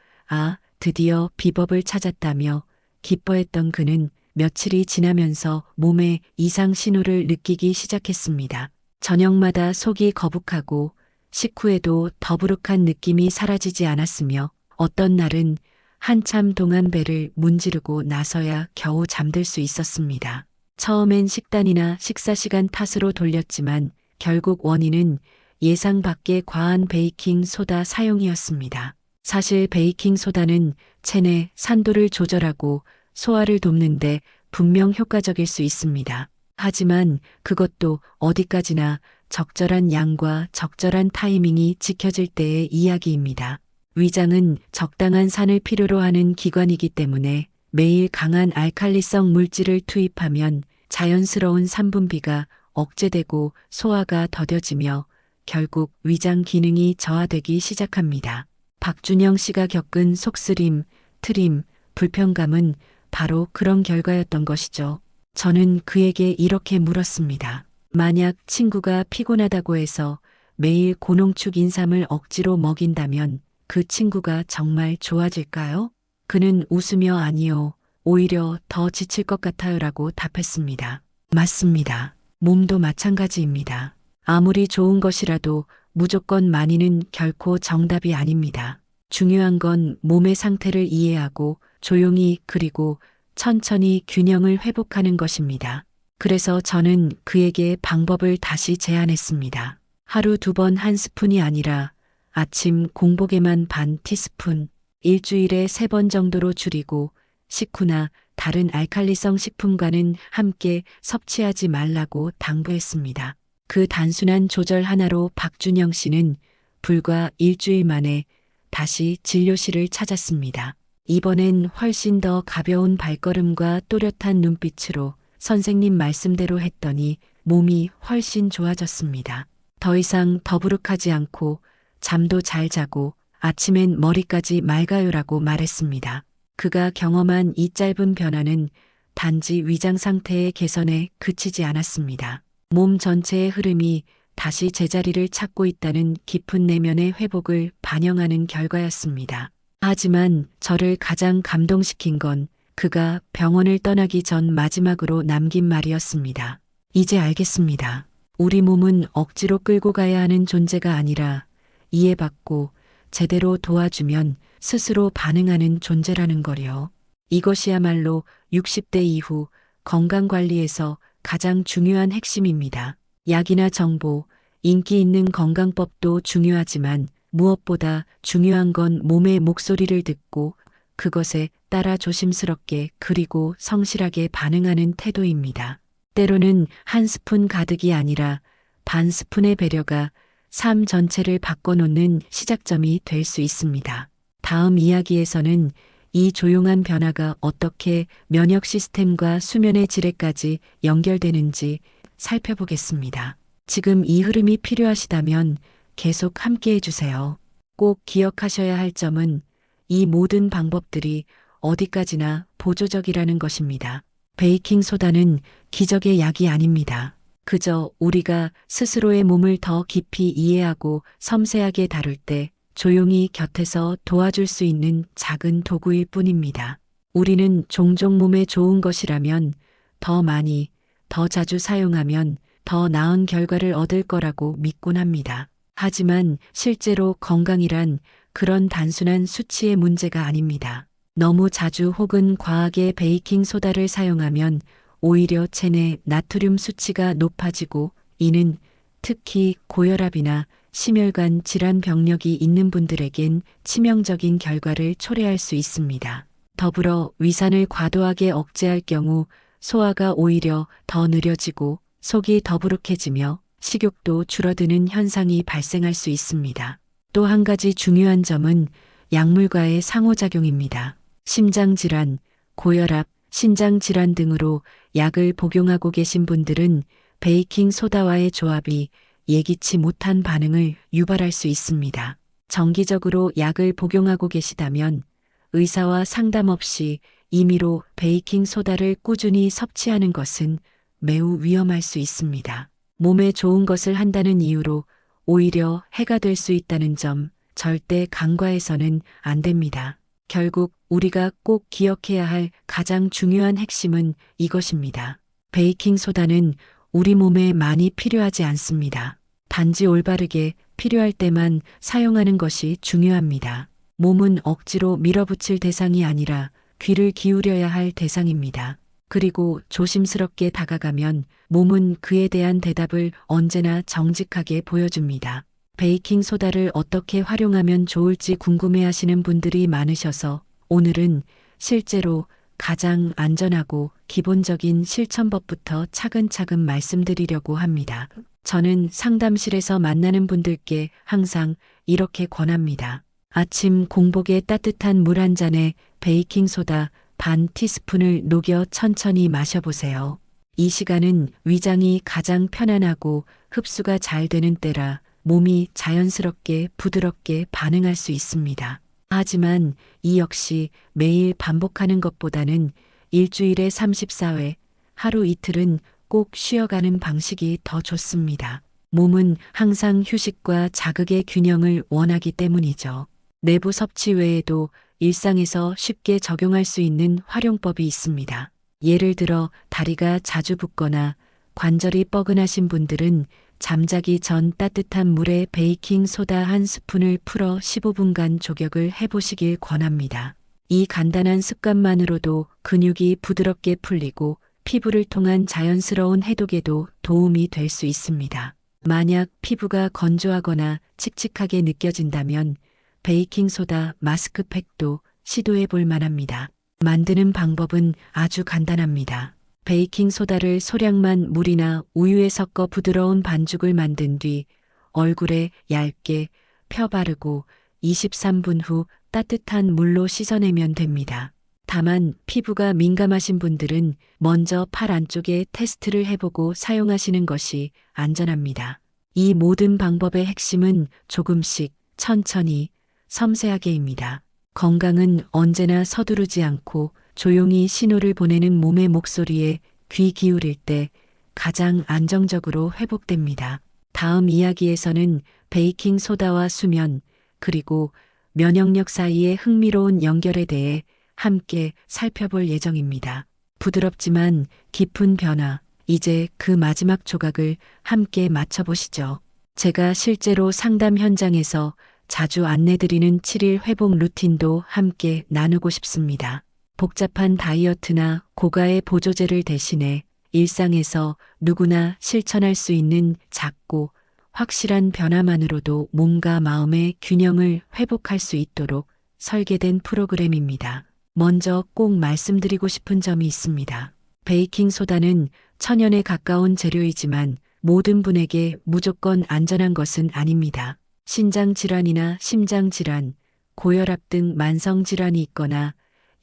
드디어 비법을 찾았다며 기뻐했던 그는 며칠이 지나면서 몸에 이상 신호를 느끼기 시작했습니다. 저녁마다 속이 거북하고 식후에도 더부룩한 느낌이 사라지지 않았으며 어떤 날은 한참 동안 배를 문지르고 나서야 겨우 잠들 수 있었습니다. 처음엔 식단이나 식사 시간 탓으로 돌렸지만 결국 원인은 예상 밖의 과한 베이킹 소다 사용이었습니다. 사실 베이킹 소다는 체내 산도를 조절하고 소화를 돕는데 분명 효과적일 수 있습니다. 하지만 그것도 어디까지나 적절한 양과 적절한 타이밍이 지켜질 때의 이야기입니다. 위장은 적당한 산을 필요로 하는 기관이기 때문에 매일 강한 알칼리성 물질을 투입하면 자연스러운 산 분비가 억제되고 소화가 더뎌지며 결국 위장 기능이 저하되기 시작합니다. 박준영 씨가 겪은 속쓰림, 트림, 불편감은 바로 그런 결과였던 것이죠. 저는 그에게 이렇게 물었습니다. 만약 친구가 피곤하다고 해서 매일 고농축 인삼을 억지로 먹인다면 그 친구가 정말 좋아질까요? 그는 웃으며 아니요, 오히려 더 지칠 것 같아요라고 답했습니다. 맞습니다. 몸도 마찬가지입니다. 아무리 좋은 것이라도 무조건 많이는 결코 정답이 아닙니다. 중요한 건 몸의 상태를 이해하고 조용히 그리고 천천히 균형을 회복하는 것입니다. 그래서 저는 그에게 방법을 다시 제안했습니다. 하루 2번 1스푼이 아니라 아침 공복에만 반 티스푼, 일주일에 3번 정도로 줄이고 식후나 다른 알칼리성 식품과는 함께 섭취하지 말라고 당부했습니다. 그 단순한 조절 하나로 박준영 씨는 불과 일주일 만에 다시 진료실을 찾았습니다. 이번엔 훨씬 더 가벼운 발걸음과 또렷한 눈빛으로 선생님 말씀대로 했더니 몸이 훨씬 좋아졌습니다. 더 이상 더부룩하지 않고 잠도 잘 자고 아침엔 머리까지 맑아요라고 말했습니다. 그가 경험한 이 짧은 변화는 단지 위장 상태의 개선에 그치지 않았습니다. 몸 전체의 흐름이 다시 제자리를 찾고 있다는 깊은 내면의 회복을 반영하는 결과였습니다. 하지만 저를 가장 감동시킨 건 그가 병원을 떠나기 전 마지막으로 남긴 말이었습니다. 이제 알겠습니다. 우리 몸은 억지로 끌고 가야 하는 존재가 아니라 이해받고 제대로 도와주면 스스로 반응하는 존재라는 거요. 이것이야말로 60대 이후 건강관리에서 가장 중요한 핵심입니다. 약이나 정보, 인기 있는 건강법도 중요하지만 무엇보다 중요한 건 몸의 목소리를 듣고 그것에 따라 조심스럽게 그리고 성실하게 반응하는 태도입니다. 때로는 1스푼 가득이 아니라 반 스푼의 배려가 삶 전체를 바꿔놓는 시작점이 될 수 있습니다. 다음 이야기에서는 이 조용한 변화가 어떻게 면역 시스템과 수면의 질에까지 연결되는지 살펴보겠습니다. 지금 이 흐름이 필요하시다면 계속 함께 해주세요. 꼭 기억하셔야 할 점은 이 모든 방법들이 어디까지나 보조적이라는 것입니다. 베이킹 소다는 기적의 약이 아닙니다. 그저 우리가 스스로의 몸을 더 깊이 이해하고 섬세하게 다룰 때 조용히 곁에서 도와줄 수 있는 작은 도구일 뿐입니다. 우리는 종종 몸에 좋은 것이라면 더 많이, 더 자주 사용하면 더 나은 결과를 얻을 거라고 믿곤 합니다. 하지만 실제로 건강이란 그런 단순한 수치의 문제가 아닙니다. 너무 자주 혹은 과하게 베이킹 소다를 사용하면 오히려 체내 나트륨 수치가 높아지고 이는 특히 고혈압이나 심혈관 질환 병력이 있는 분들에겐 치명적인 결과를 초래할 수 있습니다. 더불어 위산을 과도하게 억제할 경우 소화가 오히려 더 느려지고 속이 더부룩해지며 식욕도 줄어드는 현상이 발생할 수 있습니다. 또 한 가지 중요한 점은 약물과의 상호작용입니다. 심장질환, 고혈압, 신장질환 등으로 약을 복용하고 계신 분들은 베이킹 소다와의 조합이 예기치 못한 반응을 유발할 수 있습니다. 정기적으로 약을 복용하고 계시다면 의사와 상담 없이 임의로 베이킹 소다를 꾸준히 섭취하는 것은 매우 위험할 수 있습니다. 몸에 좋은 것을 한다는 이유로 오히려 해가 될 수 있다는 점 절대 간과해서는 안 됩니다. 결국 우리가 꼭 기억해야 할 가장 중요한 핵심은 이것입니다. 베이킹 소다는 우리 몸에 많이 필요하지 않습니다. 단지 올바르게 필요할 때만 사용하는 것이 중요합니다. 몸은 억지로 밀어붙일 대상이 아니라 귀를 기울여야 할 대상입니다. 그리고 조심스럽게 다가가면 몸은 그에 대한 대답을 언제나 정직하게 보여줍니다. 베이킹 소다를 어떻게 활용하면 좋을지 궁금해 하시는 분들이 많으셔서 오늘은 실제로 가장 안전하고 기본적인 실천법부터 차근차근 말씀드리려고 합니다. 저는 상담실에서 만나는 분들께 항상 이렇게 권합니다. 아침 공복에 따뜻한 물 한 잔에 베이킹 소다 반 티스푼을 녹여 천천히 마셔보세요. 이 시간은 위장이 가장 편안하고 흡수가 잘 되는 때라 몸이 자연스럽게 부드럽게 반응할 수 있습니다. 하지만 이 역시 매일 반복하는 것보다는 일주일에 34회, 하루 이틀은 꼭 쉬어가는 방식이 더 좋습니다. 몸은 항상 휴식과 자극의 균형을 원하기 때문이죠. 내부 섭취 외에도 일상에서 쉽게 적용할 수 있는 활용법이 있습니다. 예를 들어 다리가 자주 붓거나 관절이 뻐근하신 분들은 잠자기 전 따뜻한 물에 베이킹 소다 한 스푼을 풀어 15분간 조격을 해보시길 권합니다. 이 간단한 습관만으로도 근육이 부드럽게 풀리고 피부를 통한 자연스러운 해독에도 도움이 될 수 있습니다. 만약 피부가 건조하거나 칙칙하게 느껴진다면 베이킹 소다 마스크팩도 시도해 볼 만합니다. 만드는 방법은 아주 간단합니다. 베이킹 소다를 소량만 물이나 우유에 섞어 부드러운 반죽을 만든 뒤 얼굴에 얇게 펴 바르고 23분 후 따뜻한 물로 씻어내면 됩니다. 다만 피부가 민감하신 분들은 먼저 팔 안쪽에 테스트를 해보고 사용하시는 것이 안전합니다. 이 모든 방법의 핵심은 조금씩 천천히 섬세하게입니다. 건강은 언제나 서두르지 않고 조용히 신호를 보내는 몸의 목소리에 귀 기울일 때 가장 안정적으로 회복됩니다. 다음 이야기에서는 베이킹 소다와 수면, 그리고 면역력 사이의 흥미로운 연결에 대해 함께 살펴볼 예정입니다. 부드럽지만 깊은 변화, 이제 그 마지막 조각을 함께 맞춰보시죠. 제가 실제로 상담 현장에서 자주 안내드리는 7일 회복 루틴도 함께 나누고 싶습니다. 복잡한 다이어트나 고가의 보조제를 대신해 일상에서 누구나 실천할 수 있는 작고 확실한 변화만으로도 몸과 마음의 균형을 회복할 수 있도록 설계된 프로그램입니다. 먼저 꼭 말씀드리고 싶은 점이 있습니다. 베이킹 소다는 천연에 가까운 재료이지만 모든 분에게 무조건 안전한 것은 아닙니다. 신장질환이나 심장질환, 고혈압 등 만성질환이 있거나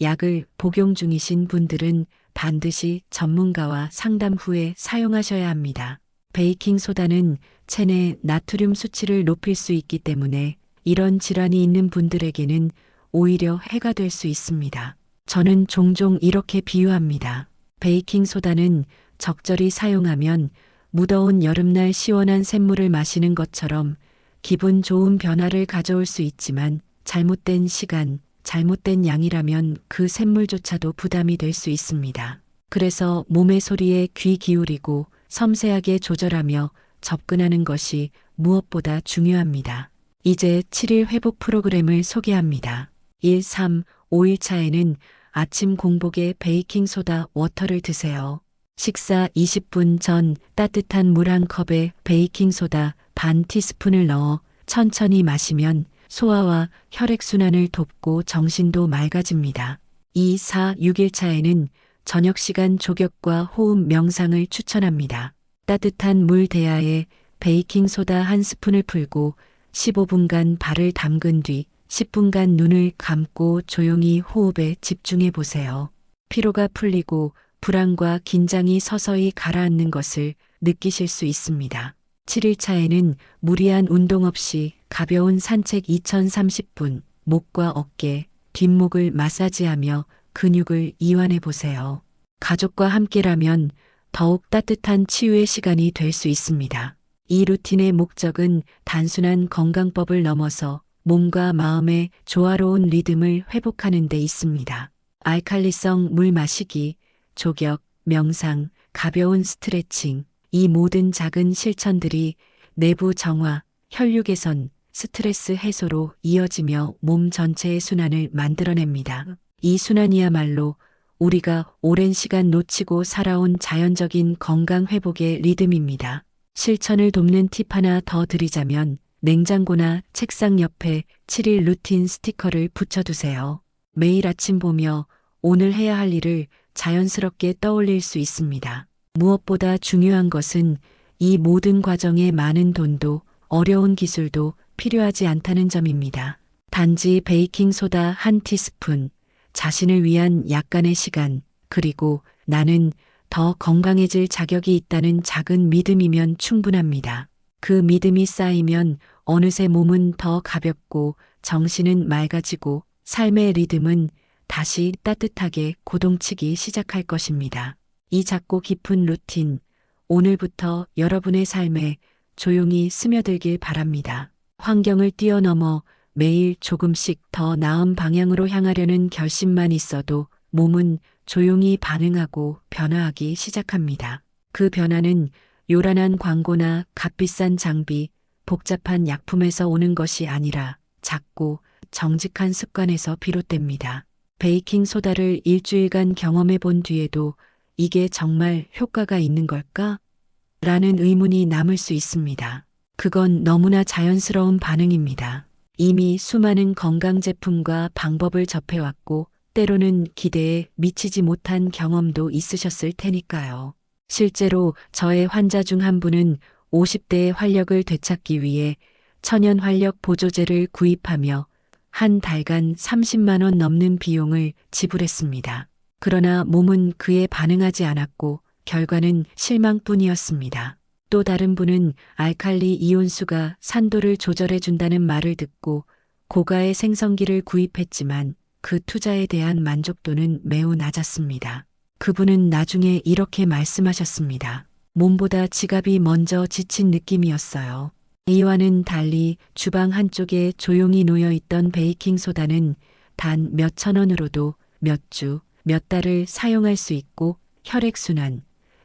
약을 복용 중이신 분들은 반드시 전문가와 상담 후에 사용하셔야 합니다. 베이킹 소다는 체내 나트륨 수치를 높일 수 있기 때문에 이런 질환이 있는 분들에게는 오히려 해가 될 수 있습니다. 저는 종종 이렇게 비유합니다. 베이킹 소다는 적절히 사용하면 무더운 여름날 시원한 샘물을 마시는 것처럼 기분 좋은 변화를 가져올 수 있지만 잘못된 시간, 잘못된 양이라면 그 샘물조차도 부담이 될 수 있습니다. 그래서 몸의 소리에 귀 기울이고 섬세하게 조절하며 접근하는 것이 무엇보다 중요합니다. 이제 7일 회복 프로그램을 소개합니다. 1, 3, 5일차에는 아침 공복에 베이킹 소다 워터를 드세요. 식사 20분 전 따뜻한 물 한 컵에 베이킹소다 반 티스푼을 넣어 천천히 마시면 소화와 혈액순환을 돕고 정신도 맑아집니다. 2, 4, 6일 차에는 저녁 시간 조격과 호흡 명상을 추천합니다. 따뜻한 물 대야에 베이킹소다 한 스푼을 풀고 15분간 발을 담근 뒤 10분간 눈을 감고 조용히 호흡에 집중해 보세요. 피로가 풀리고 불안과 긴장이 서서히 가라앉는 것을 느끼실 수 있습니다. 7일 차에는 무리한 운동 없이 가벼운 산책 2030분, 목과 어깨, 뒷목을 마사지하며 근육을 이완해 보세요. 가족과 함께라면 더욱 따뜻한 치유의 시간이 될 수 있습니다. 이 루틴의 목적은 단순한 건강법을 넘어서 몸과 마음의 조화로운 리듬을 회복하는 데 있습니다. 알칼리성 물 마시기, 조격, 명상, 가벼운 스트레칭, 이 모든 작은 실천들이 내부 정화, 혈류 개선, 스트레스 해소로 이어지며 몸 전체의 순환을 만들어냅니다. 이 순환이야말로 우리가 오랜 시간 놓치고 살아온 자연적인 건강 회복의 리듬입니다. 실천을 돕는 팁 하나 더 드리자면 냉장고나 책상 옆에 7일 루틴 스티커를 붙여두세요. 매일 아침 보며 오늘 해야 할 일을 자연스럽게 떠올릴 수 있습니다. 무엇보다 중요한 것은 이 모든 과정에 많은 돈도 어려운 기술도 필요하지 않다는 점입니다. 단지 베이킹소다 한 티스푼, 자신을 위한 약간의 시간, 그리고 나는 더 건강해질 자격이 있다는 작은 믿음이면 충분합니다. 그 믿음이 쌓이면 어느새 몸은 더 가볍고 정신은 맑아지고 삶의 리듬은 다시 따뜻하게 고동치기 시작할 것입니다. 이 작고 깊은 루틴, 오늘부터 여러분의 삶에 조용히 스며들길 바랍니다. 환경을 뛰어넘어 매일 조금씩 더 나은 방향으로 향하려는 결심만 있어도 몸은 조용히 반응하고 변화하기 시작합니다. 그 변화는 요란한 광고나 값비싼 장비, 복잡한 약품에서 오는 것이 아니라 작고 정직한 습관에서 비롯됩니다. 베이킹 소다를 일주일간 경험해 본 뒤에도 이게 정말 효과가 있는 걸까? 라는 의문이 남을 수 있습니다. 그건 너무나 자연스러운 반응입니다. 이미 수많은 건강 제품과 방법을 접해왔고 때로는 기대에 미치지 못한 경험도 있으셨을 테니까요. 실제로 저의 환자 중 한 분은 50대의 활력을 되찾기 위해 천연 활력 보조제를 구입하며 한 달간 30만 원 넘는 비용을 지불했습니다. 그러나 몸은 그에 반응하지 않았고 결과는 실망뿐이었습니다. 또 다른 분은 알칼리 이온수가 산도를 조절해 준다는 말을 듣고 고가의 생성기를 구입했지만 그 투자에 대한 만족도는 매우 낮았습니다. 그분은 나중에 이렇게 말씀하셨습니다. 몸보다 지갑이 먼저 지친 느낌이었어요. 이와는 달리 주방 한쪽에 조용히 놓여있던 베이킹소다는 단 몇천 원으로도 몇 주, 몇 달을 사용할 수 있고 혈액순환,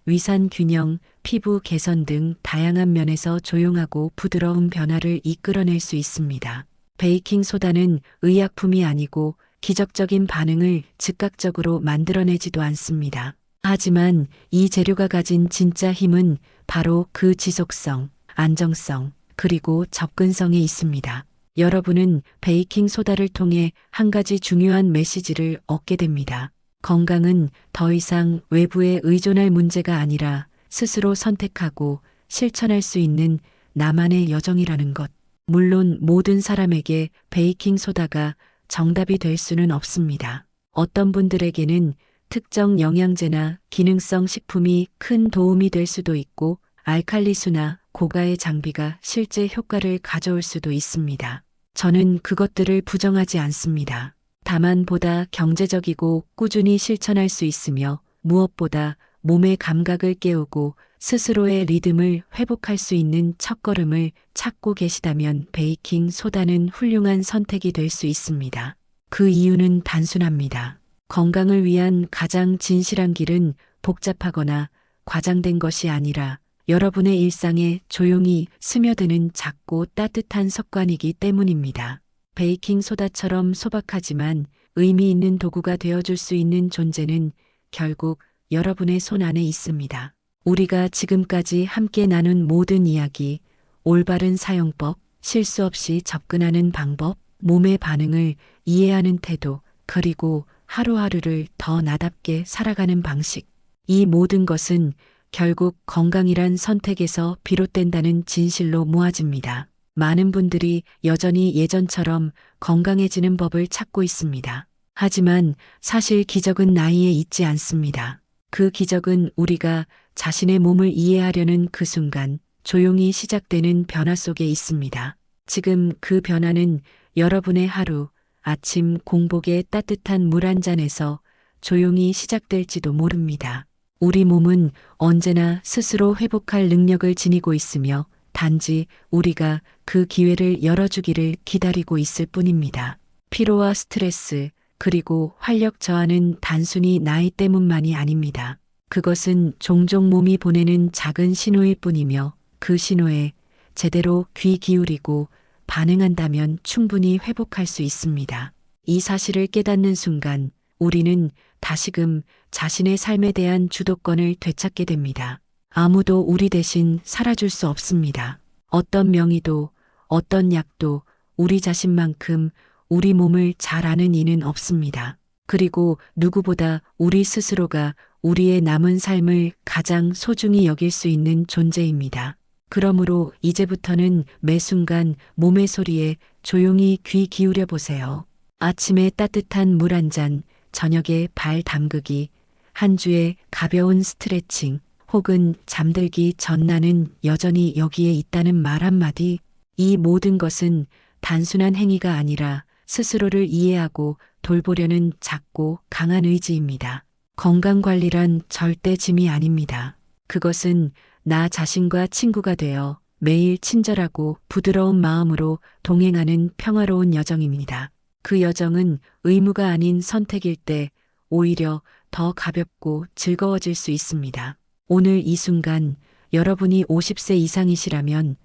위산 균형, 피부 개선 등 다양한 면에서 조용하고 부드러운 변화를 이끌어낼 수 있습니다. 베이킹소다는 의약품이 아니고 기적적인 반응을 즉각적으로 만들어내지도 않습니다. 하지만 이 재료가 가진 진짜 힘은 바로 그 지속성, 안정성, 그리고 접근성에 있습니다. 여러분은 베이킹소다를 통해 한 가지 중요한 메시지를 얻게 됩니다. 건강은 더 이상 외부에 의존할 문제가 아니라 스스로 선택하고 실천할 수 있는 나만의 여정이라는 것. 물론 모든 사람에게 베이킹소다가 정답이 될 수는 없습니다. 어떤 분들에게는 특정 영양제나 기능성 식품이 큰 도움이 될 수도 있고 알칼리수나 고가의 장비가 실제 효과를 가져올 수도 있습니다. 저는 그것들을 부정하지 않습니다. 다만 보다 경제적이고 꾸준히 실천할 수 있으며 무엇보다 몸의 감각을 깨우고 스스로의 리듬을 회복할 수 있는 첫걸음을 찾고 계시다면 베이킹 소다는 훌륭한 선택이 될 수 있습니다. 그 이유는 단순합니다. 건강을 위한 가장 진실한 길은 복잡하거나 과장된 것이 아니라 여러분의 일상에 조용히 스며드는 작고 따뜻한 습관이기 때문입니다. 베이킹 소다처럼 소박하지만 의미 있는 도구가 되어줄 수 있는 존재는 결국 여러분의 손 안에 있습니다. 우리가 지금까지 함께 나눈 모든 이야기, 올바른 사용법, 실수 없이 접근하는 방법, 몸의 반응을 이해하는 태도, 그리고 하루하루를 더 나답게 살아가는 방식. 이 모든 것은 결국 건강이란 선택에서 비롯된다는 진실로 모아집니다. 많은 분들이 여전히 예전처럼 건강해지는 법을 찾고 있습니다. 하지만 사실 기적은 나이에 있지 않습니다. 그 기적은 우리가 자신의 몸을 이해하려는 그 순간 조용히 시작되는 변화 속에 있습니다. 지금 그 변화는 여러분의 하루, 아침 공복에 따뜻한 물 한 잔에서 조용히 시작될지도 모릅니다. 우리 몸은 언제나 스스로 회복할 능력을 지니고 있으며 단지 우리가 그 기회를 열어주기를 기다리고 있을 뿐입니다. 피로와 스트레스, 그리고 활력 저하는 단순히 나이 때문만이 아닙니다. 그것은 종종 몸이 보내는 작은 신호일 뿐이며 그 신호에 제대로 귀 기울이고 반응한다면 충분히 회복할 수 있습니다. 이 사실을 깨닫는 순간 우리는 다시금 자신의 삶에 대한 주도권을 되찾게 됩니다. 아무도 우리 대신 살아줄 수 없습니다. 어떤 명의도, 어떤 약도 우리 자신만큼 우리 몸을 잘 아는 이는 없습니다. 그리고 누구보다 우리 스스로가 우리의 남은 삶을 가장 소중히 여길 수 있는 존재입니다. 그러므로 이제부터는 매 순간 몸의 소리에 조용히 귀 기울여 보세요. 아침에 따뜻한 물 한 잔, 저녁에 발 담그기, 한 주에 가벼운 스트레칭, 혹은 잠들기 전 나는 여전히 여기에 있다는 말 한마디, 이 모든 것은 단순한 행위가 아니라 스스로를 이해하고 돌보려는 작고 강한 의지입니다. 건강관리란 절대 짐이 아닙니다. 그것은 나 자신과 친구가 되어 매일 친절하고 부드러운 마음으로 동행하는 평화로운 여정입니다. 그 여정은 의무가 아닌 선택일 때 오히려 더 가볍고 즐거워질 수 있습니다. 오늘 이 순간 여러분이 50세 이상이시라면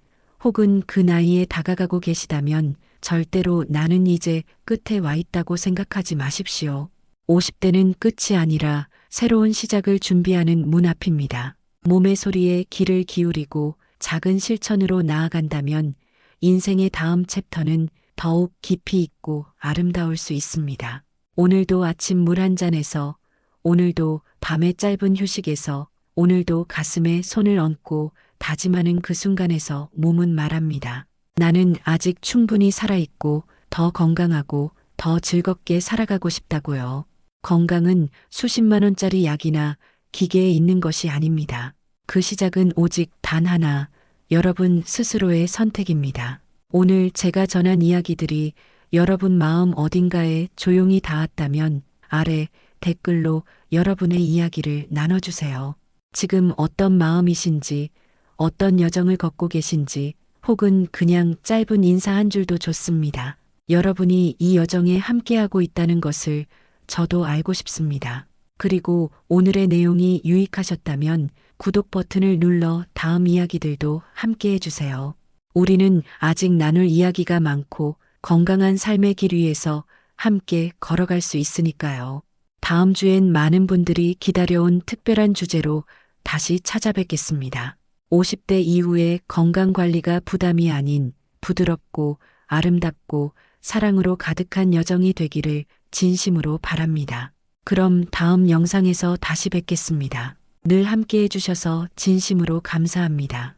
혹은 그 나이에 다가가고 계시다면 절대로 나는 이제 끝에 와 있다고 생각하지 마십시오. 50대는 끝이 아니라 새로운 시작을 준비하는 문 앞입니다. 몸의 소리에 귀를 기울이고 작은 실천으로 나아간다면 인생의 다음 챕터는 더욱 깊이 있고 아름다울 수 있습니다. 오늘도 아침 물 한 잔에서, 오늘도 밤의 짧은 휴식에서, 오늘도 가슴에 손을 얹고 다짐하는 그 순간에서 몸은 말합니다. 나는 아직 충분히 살아있고 더 건강하고 더 즐겁게 살아가고 싶다고요. 건강은 수십만 원짜리 약이나 기계에 있는 것이 아닙니다. 그 시작은 오직 단 하나, 여러분 스스로의 선택입니다. 오늘 제가 전한 이야기들이 여러분 마음 어딘가에 조용히 닿았다면 아래 댓글로 여러분의 이야기를 나눠주세요. 지금 어떤 마음이신지, 어떤 여정을 걷고 계신지, 혹은 그냥 짧은 인사 한 줄도 좋습니다. 여러분이 이 여정에 함께하고 있다는 것을 저도 알고 싶습니다. 그리고 오늘의 내용이 유익하셨다면 구독 버튼을 눌러 다음 이야기들도 함께 해주세요. 우리는 아직 나눌 이야기가 많고 건강한 삶의 길 위에서 함께 걸어갈 수 있으니까요. 다음 주엔 많은 분들이 기다려온 특별한 주제로 다시 찾아뵙겠습니다. 50대 이후의 건강관리가 부담이 아닌 부드럽고 아름답고 사랑으로 가득한 여정이 되기를 진심으로 바랍니다. 그럼 다음 영상에서 다시 뵙겠습니다. 늘 함께 해주셔서 진심으로 감사합니다.